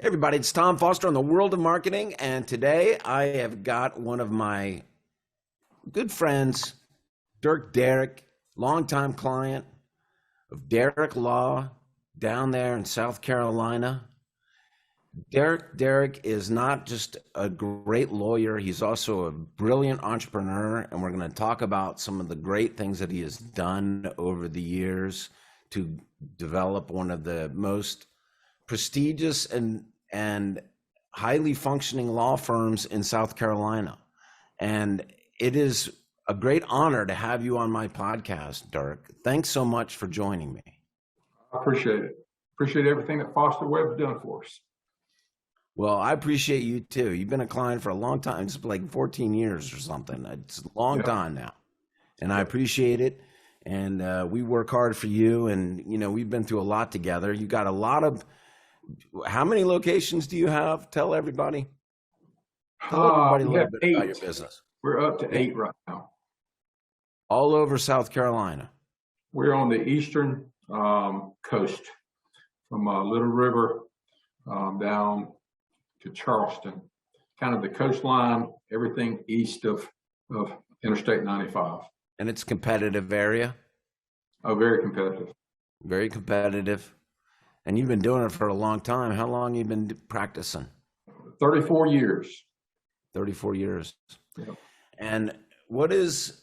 Hey everybody, it's Tom Foster on the World of Marketing, and today I have got one of my good friends, Dirk Derrick, longtime client of Derrick Law down there in South Carolina. Dirk Derrick is not just a great lawyer, he's also a brilliant entrepreneur, and we're going to talk about some of the great things that he has done over the years to develop one of the most prestigious and highly functioning law firms in South Carolina. And it is a great honor to have you on my podcast, Dirk. Thanks so much for joining me. I appreciate it. Appreciate everything that Foster Webb's done for us. Well, I appreciate you too. You've been a client for a long time. It's like 14 years or something. It's a long time now. And I appreciate it. And we work hard for you. And, you know, we've been through a lot together. You got a lot of, how many locations do you have? Tell everybody. Tell everybody a little bit about your business. We're up to 8 right now. All over South Carolina. We're on the eastern coast from Little River down to Charleston, kind of the coastline, everything east of Interstate 95. And it's a competitive area? Oh, very competitive. Very competitive. And you've been doing it for a long time. How long have you been practicing? 34 years. 34 years. Yep. And what is,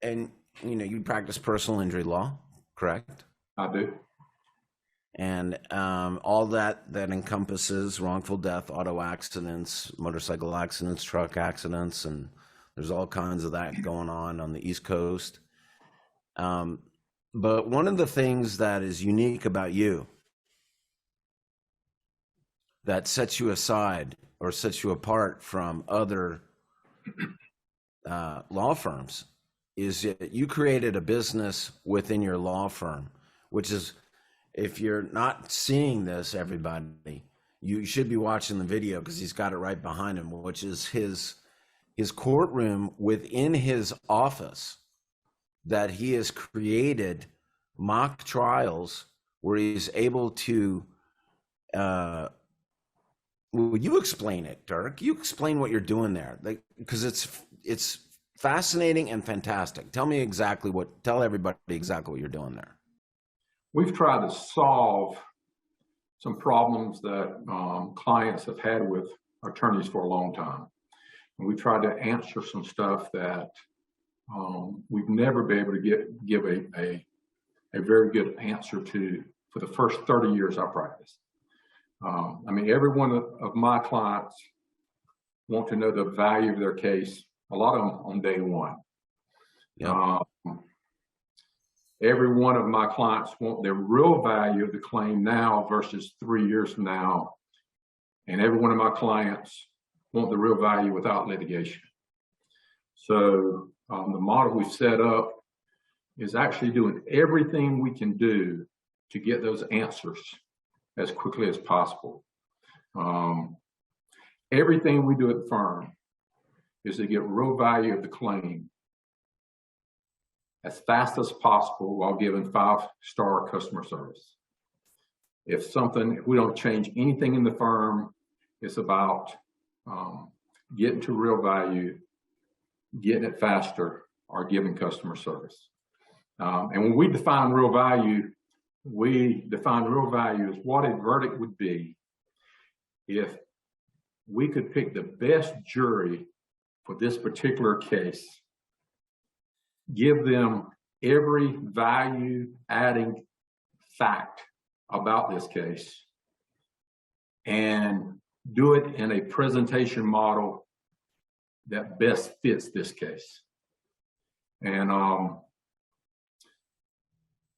and you know, you practice personal injury law, correct? I do. And all that encompasses wrongful death, auto accidents, motorcycle accidents, truck accidents, and there's all kinds of that going on the East Coast. But one of the things that is unique about you that sets you aside or sets you apart from other law firms is that you created a business within your law firm, which is, if you're not seeing this, everybody, you should be watching the video because he's got it right behind him, which is his courtroom within his office that he has created mock trials where he's able to, will you explain it, Dirk? You explain what you're doing there, because it's fascinating and fantastic. Tell everybody exactly what you're doing there. We've tried to solve some problems that clients have had with attorneys for a long time. And we tried to answer some stuff that we've never been able to give a very good answer to for the first 30 years I practiced. I mean, every one of my clients want to know the value of their case, a lot of them on day one. Yeah. Every one of my clients want the real value of the claim now versus 3 years from now. And every one of my clients want the real value without litigation. So the model we've set up is actually doing everything we can do to get those answers as quickly as possible. Everything we do at the firm is to get real value of the claim as fast as possible while giving 5-star customer service. If we don't change anything in the firm, it's about getting to real value, getting it faster, or giving customer service. And when we define real value as what a verdict would be if we could pick the best jury for this particular case, give them every value-adding fact about this case, and do it in a presentation model that best fits this case. And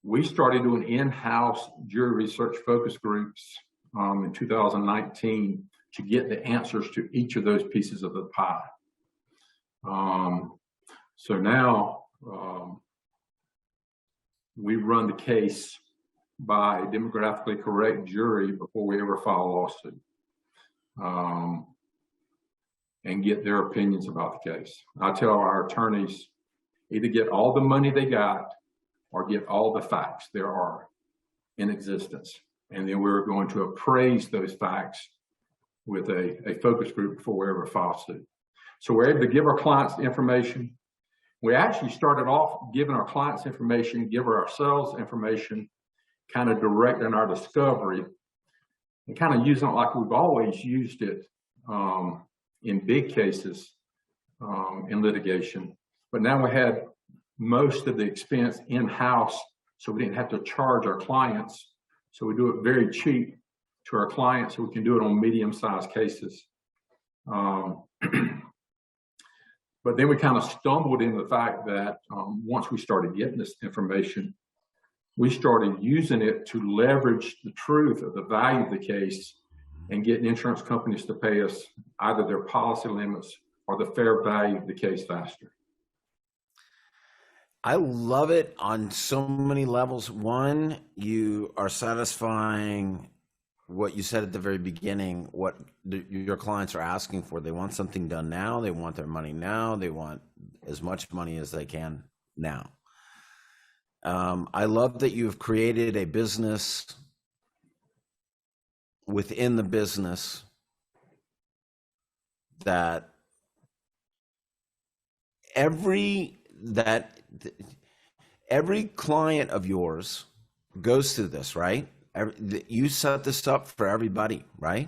we started doing in-house jury research focus groups in 2019 to get the answers to each of those pieces of the pie. So now we run the case by a demographically correct jury before we ever file a lawsuit, and get their opinions about the case. I tell our attorneys, either get all the money they got or get all the facts there are in existence. And then we were going to appraise those facts with a focus group before we ever filed suit. So we're able to give our clients the information. We actually started off giving our clients information, give ourselves information, kind of directing our discovery and kind of using it like we've always used it in big cases in litigation. But now we had most of the expense in-house, so we didn't have to charge our clients. So we do it very cheap to our clients, so we can do it on medium-sized cases. But then we kind of stumbled into the fact that once we started getting this information, we started using it to leverage the truth of the value of the case and getting insurance companies to pay us either their policy limits or the fair value of the case faster. I love it on so many levels. One, you are satisfying what you said at the very beginning, what your clients are asking for. They want something done now. They want their money now. They want as much money as they can now. I love that you've created a business within the business that every client of yours goes through this, right? You set this up for everybody, right?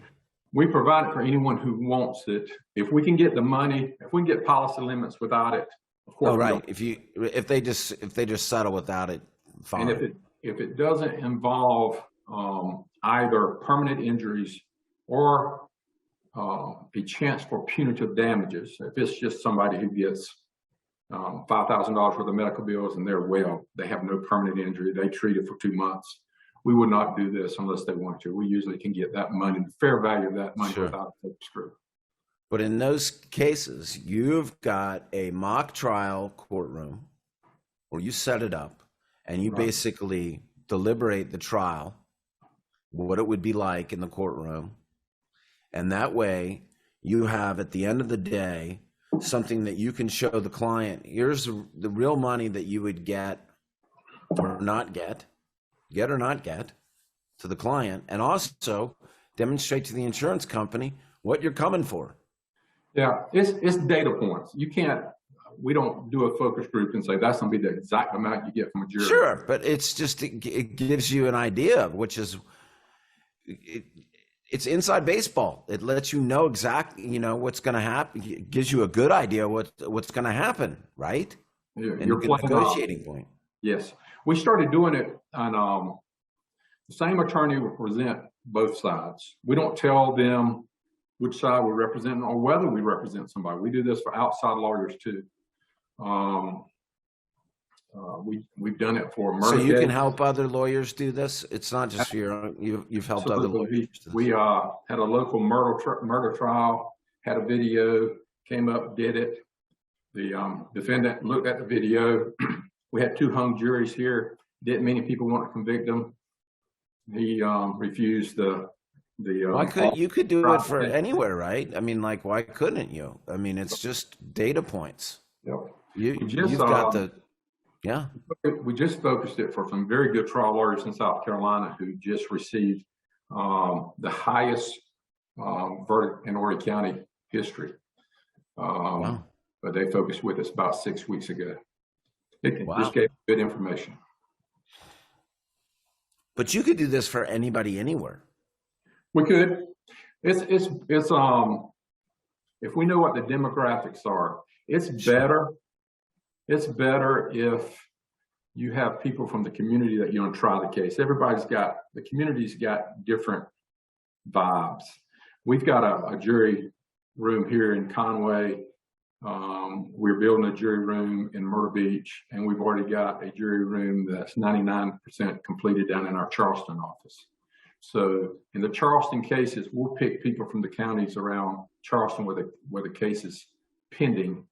We provide it for anyone who wants it. If we can get the money, if we can get policy limits without it, of course. Oh, right. If they just settle without it, fine. And if it doesn't involve either permanent injuries or a chance for punitive damages, if it's just somebody who gets $5,000 worth of medical bills and they have no permanent injury, they treat it for 2 months, we would not do this unless they want to. We usually can get that money, the fair value of that money, sure, without a focus group. But in those cases, you've got a mock trial courtroom where you set it up and you basically deliberate the trial, what it would be like in the courtroom. And that way you have, at the end of the day, something that you can show the client. Here's the real money that you would get or not get or not get to the client, and also demonstrate to the insurance company what you're coming for. Yeah, it's data points. We don't do a focus group and say that's going to be the exact amount you get from a jury. Sure, but it's just, it gives you an idea, which is, it's inside baseball. It lets you know exactly, what's going to happen. It gives you a good idea what's going to happen, right? You're and a negotiating point. Yes. We started doing it on the same attorney will present both sides. We don't tell them which side we represent or whether we represent somebody. We do this for outside lawyers too. We've done it for murder. So you can help other lawyers do this? It's not just for your own, you've helped other lawyers do this. We had a local murder trial, had a video, came up, did it. The defendant looked at the video. We had 2 hung juries here. Didn't many people want to convict him. He refused the why couldn't you could do it for anywhere, right? I mean, like, why couldn't you? I mean, it's just data points. Yep. You've got the, yeah. We just focused it for some very good trial lawyers in South Carolina who just received the highest verdict in Horry County history. Wow. But they focused with us about 6 weeks ago. It Wow. just gave good information. But you could do this for anybody, anywhere. We could. It's if we know what the demographics are, it's better. It's better if you have people from the community that you're going to try the case. The community's got different vibes. We've got a jury room here in Conway. We're building a jury room in Myrtle Beach, and we've already got a jury room that's 99% completed down in our Charleston office. So in the Charleston cases, we'll pick people from the counties around Charleston where the case is pending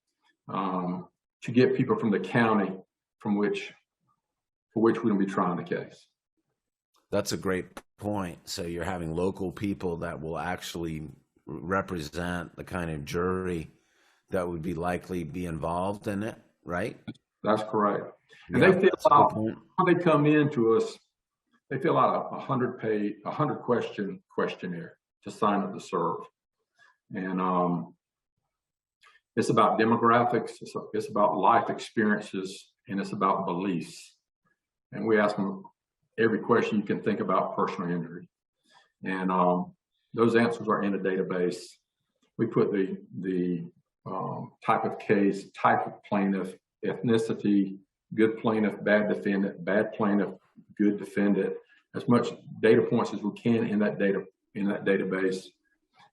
to get people from the county for which we'll be trying the case. That's a great point. So you're having local people that will actually represent the kind of jury that would be likely be involved in it, right? That's correct. And yeah, they feel when they come in to us, they fill out a 100 question questionnaire to sign up to serve. And it's about demographics, it's about life experiences, and it's about beliefs. And we ask them every question you can think about personal injury. And those answers are in a database. We put the type of case, type of plaintiff, ethnicity, good plaintiff, bad defendant, bad plaintiff, good defendant, as much data points as we can in that database.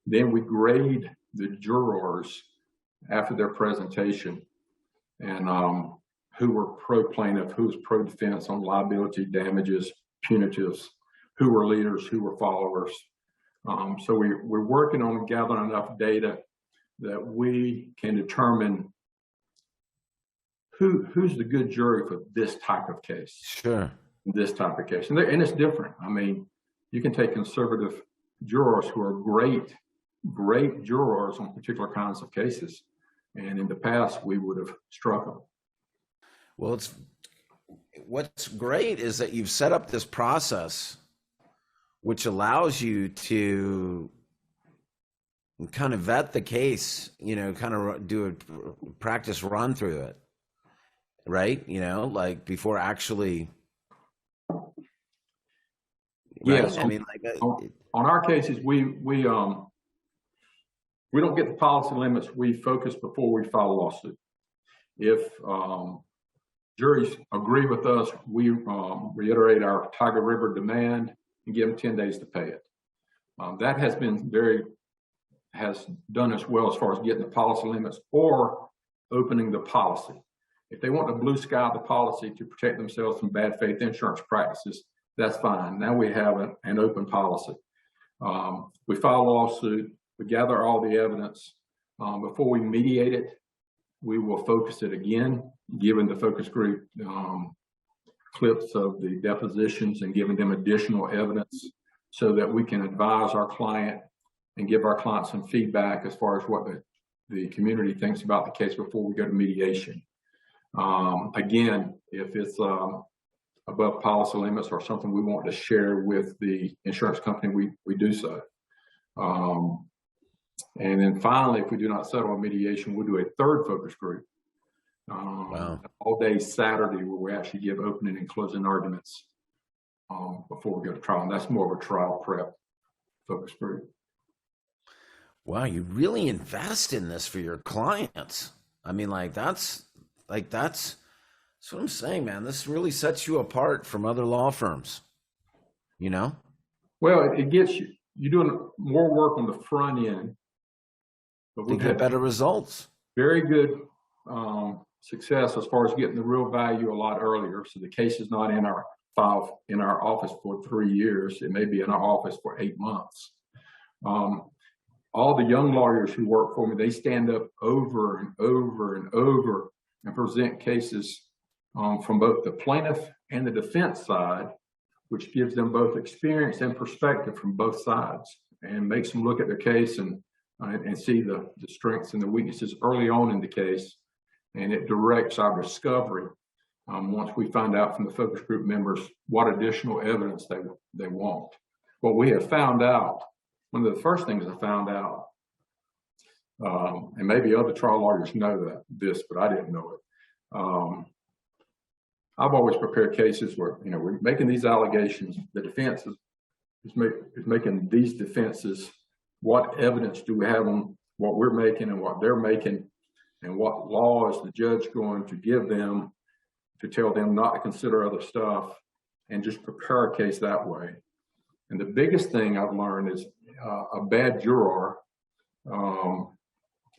Then we grade the jurors after their presentation, and who were pro plaintiff, who was pro defense on liability, damages, punitives, who were leaders, who were followers. So we're working on gathering enough data that we can determine who's the good jury for this type of case. Sure. This type of case. And it's different. I mean, you can take conservative jurors who are great jurors on particular kinds of cases. And in the past, we would have struck them. Well, what's great is that you've set up this process which allows you to kind of vet the case, kind of do a practice run through it, right? Like before actually. Right? Yes. I mean, on our cases, we don't get the policy limits. We focus before we file a lawsuit. If juries agree with us, we reiterate our Tiger River demand and give them 10 days to pay it. That has done us well as far as getting the policy limits or opening the policy. If they want to blue sky the policy to protect themselves from bad faith insurance practices, that's fine. Now we have an open policy. We file a lawsuit, we gather all the evidence. Before we mediate it, we will focus it again, giving the focus group clips of the depositions and giving them additional evidence so that we can advise our client and give our client some feedback as far as what the community thinks about the case before we go to mediation. Again, if it's above policy limits or something we want to share with the insurance company, we do so. And then finally, if we do not settle a mediation, we'll do a third focus group. Wow. All day Saturday where we actually give opening and closing arguments before we go to trial. And that's more of a trial prep focus group. Wow, you really invest in this for your clients. I mean, that's what I'm saying, man. This really sets you apart from other law firms, Well, it gets you're doing more work on the front end. But we get better results. Very good success as far as getting the real value a lot earlier. So the case is not in our file in our office for 3 years. It may be in our office for 8 months. All the young lawyers who work for me, they stand up over and over and over and present cases from both the plaintiff and the defense side, which gives them both experience and perspective from both sides and makes them look at their case and see the strengths and the weaknesses early on in the case. And it directs our discovery once we find out from the focus group members what additional evidence they want. What we have found out, one of the first things I found out, and maybe other trial lawyers know this, but I didn't know it. I've always prepared cases where, we're making these allegations, the defense is making these defenses. What evidence do we have on what we're making and what they're making, and what law is the judge going to give them to tell them not to consider other stuff, and just prepare a case that way. And the biggest thing I've learned is a bad juror,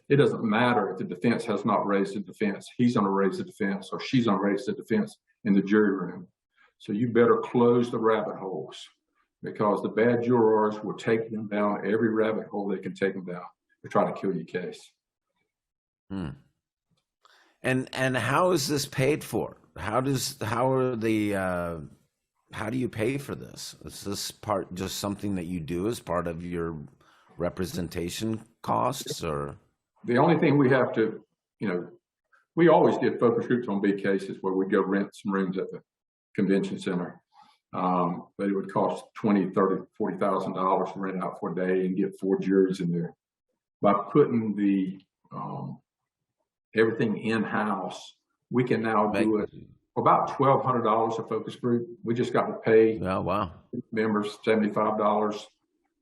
it doesn't matter if the defense has not raised the defense. He's going to raise the defense, or she's going to raise the defense in the jury room. So you better close the rabbit holes, because the bad jurors will take them down every rabbit hole they can take them down to try to kill your case. And how is this paid for? How do you pay for this? Is this part just something that you do as part of your representation costs, or? The only thing we have to, we always did focus groups on big cases where we go rent some rooms at the convention center. but it would cost $20,000, $30,000, $40,000 to rent out for a day and get 4 juries in there. By putting the everything in-house, we can now do it for about $1,200 a focus group. We just got to pay members $75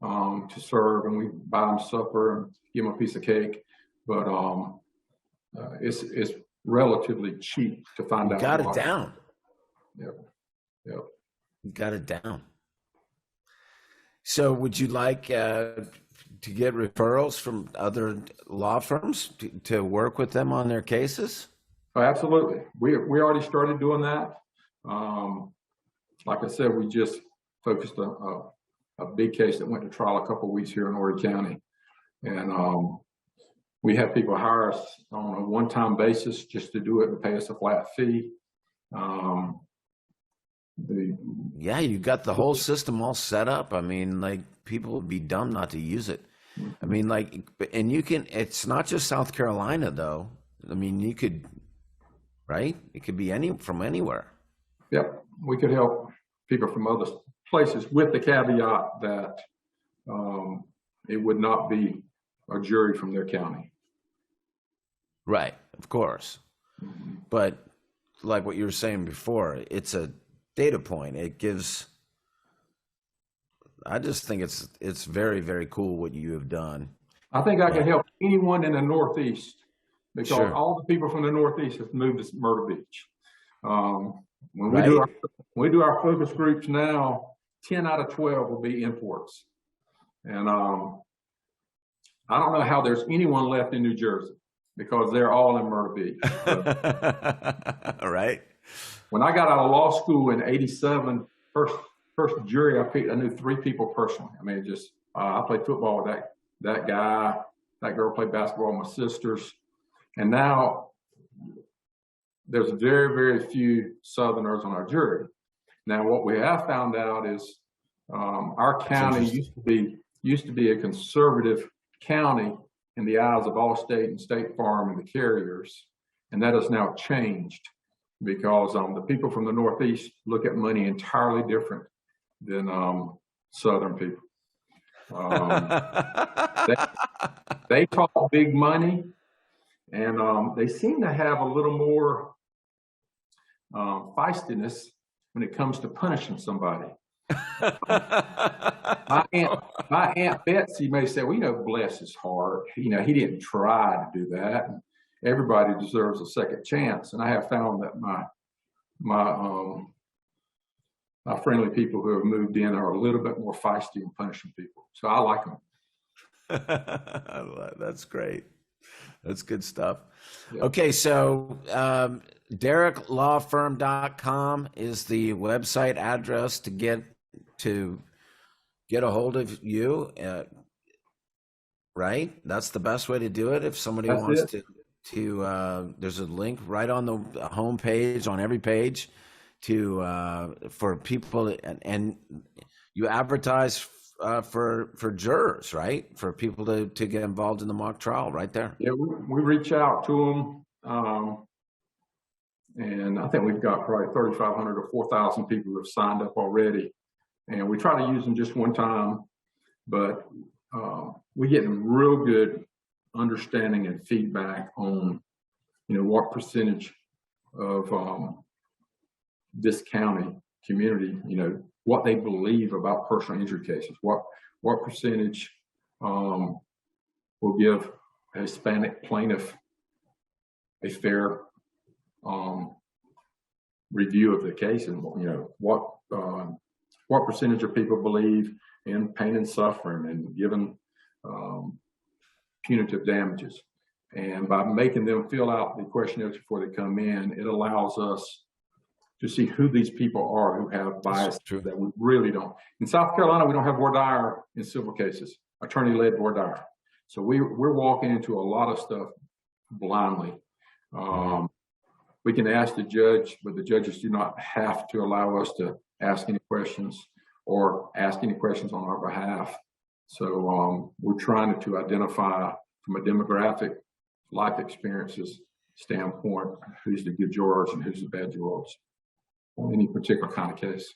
to serve, and we buy them supper and give them a piece of cake. But it's relatively cheap to find out. Got it down. Yep. You got it down. So would you like to get referrals from other law firms to work with them on their cases? Oh, absolutely. We already started doing that. Like I said, we just focused on a big case that went to trial a couple of weeks here in Horry County. And we have people hire us on a one-time basis just to do it and pay us a flat fee. Yeah, you got the whole system all set up. I mean, like, people would be dumb not to use it. I mean, like, and you can, it's not just South Carolina though. I mean, you could, right? It could be from anywhere. Yep. We could help people from other places with the caveat that it would not be a jury from their county. Right. Of course. But like what you were saying before, it's a data point. It gives, I just think it's very, very cool what you have done. I think I can help anyone in the Northeast because all the people from the Northeast have moved to Myrtle Beach. When we do our focus groups now, 10 out of 12 will be imports. And I don't know how there's anyone left in New Jersey because they're all in Myrtle Beach. All right. When I got out of law school in '87, first jury I knew 3 people personally. I mean, just I played football with that guy, that girl played basketball with my sisters, and now there's very, very few Southerners on our jury. Now, what we have found out is our county used to be a conservative county in the eyes of Allstate and State Farm and the carriers, and that has now changed because the people from the Northeast look at money entirely different than Southern people. They talk big money, and they seem to have a little more feistiness when it comes to punishing somebody. My aunt Betsy may say, well, bless his heart. He didn't try to do that. And everybody deserves a second chance. And I have found that my friendly people who have moved in are a little bit more feisty in punishing people. So I like them. That's great. That's good stuff. Yep. Okay, so DerrickLawFirm.com is the website address to get a hold of you, right? That's the best way to do it. If somebody wants to there's a link right on the home page, on every page, for people, and you advertise for jurors, right? For people to get involved in the mock trial, right there. Yeah, we reach out to them, and I think we've got probably 3,500 or 4,000 people who have signed up already. And we try to use them just one time, but we get them real good understanding and feedback on, what percentage of this county community, what they believe about personal injury cases, what percentage will give a Hispanic plaintiff a fair review of the case, and what percentage of people believe in pain and suffering and given punitive damages. And by making them fill out the questionnaires before they come in, it allows us to see who these people are who have bias that we really don't. In South Carolina, we don't have voir dire in civil cases, attorney-led voir dire. So we're walking into a lot of stuff blindly. We can ask the judge, but the judges do not have to allow us to ask any questions or ask any questions on our behalf. So we're trying to identify from a demographic, life experiences standpoint, who's the good jurors and who's the bad jurors on any particular kind of case.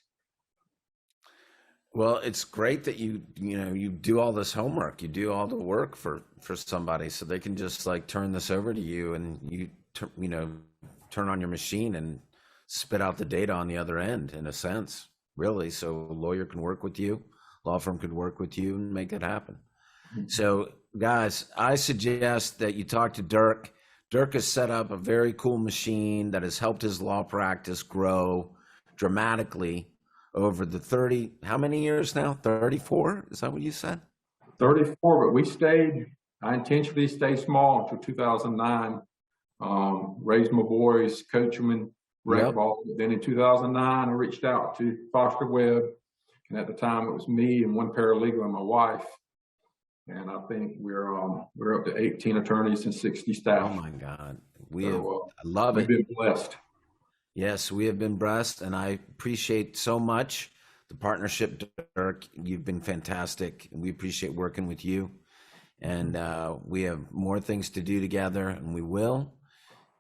Well, it's great that you do all this homework, you do all the work for somebody, so they can just like turn this over to you, and turn on your machine and spit out the data on the other end, in a sense, really. So a lawyer can work with you, law firm could work with you, and make it happen. So, guys, I suggest that you talk to Dirk. Dirk has set up a very cool machine that has helped his law practice grow dramatically over the 30, how many years now? 34? Is that what you said? 34, but I intentionally stayed small until 2009. Raised my boys, coach them in rec-ball. Then in 2009, I reached out to Foster Webb, and at the time it was me and one paralegal and my wife. And I think we're up to 18 attorneys and 60 staff. Oh my God, I love it. We've been blessed. Yes, we have been blessed, and I appreciate so much the partnership, Dirk. You've been fantastic, and we appreciate working with you. And we have more things to do together, and we will.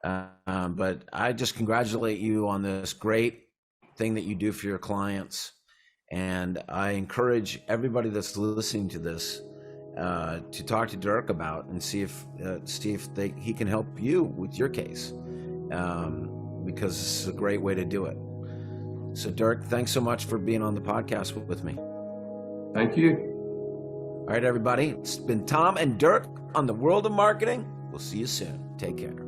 But I just congratulate you on this great thing that you do for your clients. And I encourage everybody that's listening to this to talk to Dirk about and see if he can help you with your case. Because this is a great way to do it. So Dirk, thanks so much for being on the podcast with me. Thank you. All right, everybody. It's been Tom and Dirk on the World of Marketing. We'll see you soon. Take care.